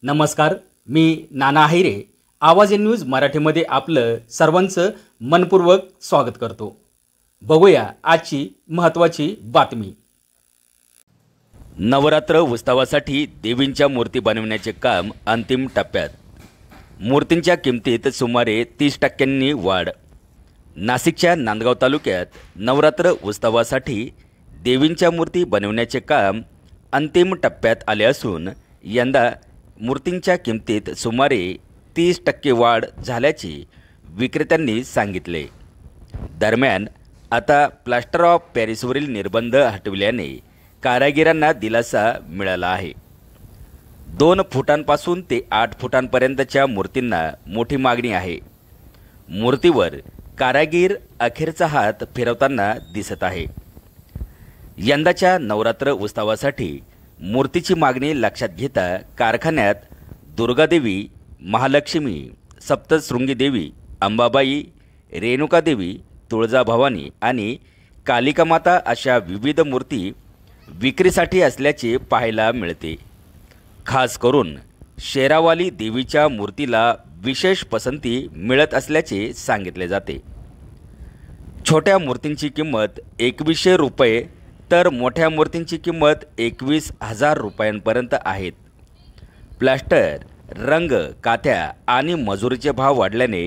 नमस्कार, मी नाना हैरे. आवाज न्यूज मराठीमध्ये आपलं सर्वांचं मनपूर्वक स्वागत करतो. बघूया आजची महत्त्वाची बातमी. नवरात्र उत्सवासाठी देवींच्या मूर्ती बनवण्याचे काम अंतिम टप्प्यात. मूर्तींच्या किमतीत सुमारे 30% वाढ. नाशिकच्या नांदगाव तालुक्यात नवरात्र उत्सवासाठी देवींच्या मूर्ती बनवण्याचे काम अंतिम टप्प्यात आले असून यंदा मूर्तींच्या किमतीत सुमारे 30% वाढ झाल्याचे विक्रेत्यांनी सांगितले. दरम्यान आता प्लास्टर ऑफ पॅरिसवरील निर्बंध हटविल्याने कारागिरांना दिलासा मिळाला आहे. 2 फुटांपासून ते 8 फुटांपर्यंतच्या मूर्तींना मोठी मागणी आहे. मूर्तीवर कारागीर अखेरचा हात फिरवताना दिसत आहे. यंदाच्या नवरात्र उत्सवासाठी मूर्तीची मागणी लक्षात घेता कारखान्यात दुर्गादेवी, महालक्ष्मी, सप्तशृंगी देवी, अंबाबाई, रेणुकादेवी, तुळजाभवानी आणि कालिका माता अशा विविध मूर्ती विक्रीसाठी असल्याचे पाहायला मिळते. खास करून शेरावाली देवीच्या मूर्तीला विशेष पसंती मिळत असल्याचे सांगितले जाते. छोट्या मूर्तींची किंमत 2100 रुपये तर मोठ्या मूर्तींची किंमत 21,000 रुपयांपर्यंत आहेत. प्लास्टर, रंग, काथ्या आणि मजुरीचे भाव वाढल्याने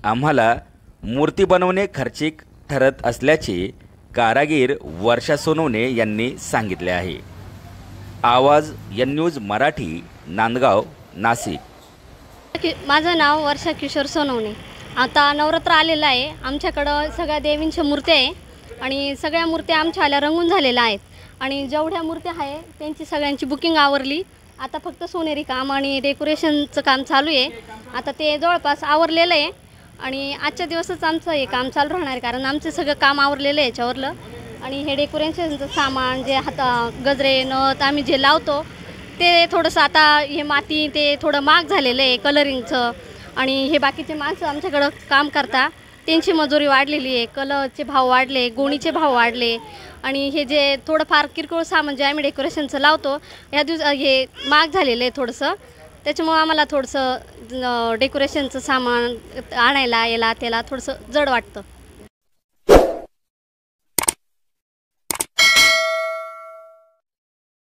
आम्हाला मूर्ती बनवणे खर्चिक ठरत असल्याचे कारागीर वर्षा सोनवणे यांनी सांगितले आहे. आवाज न्यूज मराठी, नांदगाव, नाशिक. माझं नाव वर्षा किशोर सोनवणे. आता नवरात्र आलेलं आहे. आमच्याकडं सगळ्या देवींच्या मूर्त्या आहे आणि सगळ्या मूर्त्या आमच्या आल्या रंगून झालेल्या आहेत आणि जेवढ्या मूर्त्या आहे त्यांची सगळ्यांची बुकिंग आवरली. आता फक्त सोनेरी काम आणि डेकोरेशनचं काम चालू आहे. आता ते जवळपास आवरलेलं आहे आणि आजच्या दिवसच आमचं हे काम चालू राहणार आहे, कारण आमचं सगळं काम आवरलेलं आहे याच्यावरलं. आणि हे डेकोरेशनचं सामान जे गजरे, नथ आम्ही जे लावतो ते थोडंसं आता हे माती ते थोडं महाग झालेलं आहे कलरिंगचं. आणि हे बाकीचे माणसं आमच्याकडं काम करता त्यांची मजुरी वाढलेली आहे, कलरचे भाव वाढले, गोणीचे भाव वाढले. आणि हे जे थोडंफार किरकोळ सामान जे आम्ही डेकोरेशनचं लावतो या हे महाग झालेलं आहे थोडंसं. त्याच्यामुळं आम्हाला थोडंसं डेकोरेशनचं सामान आणायला याला त्याला थोडंसं जड वाटतं.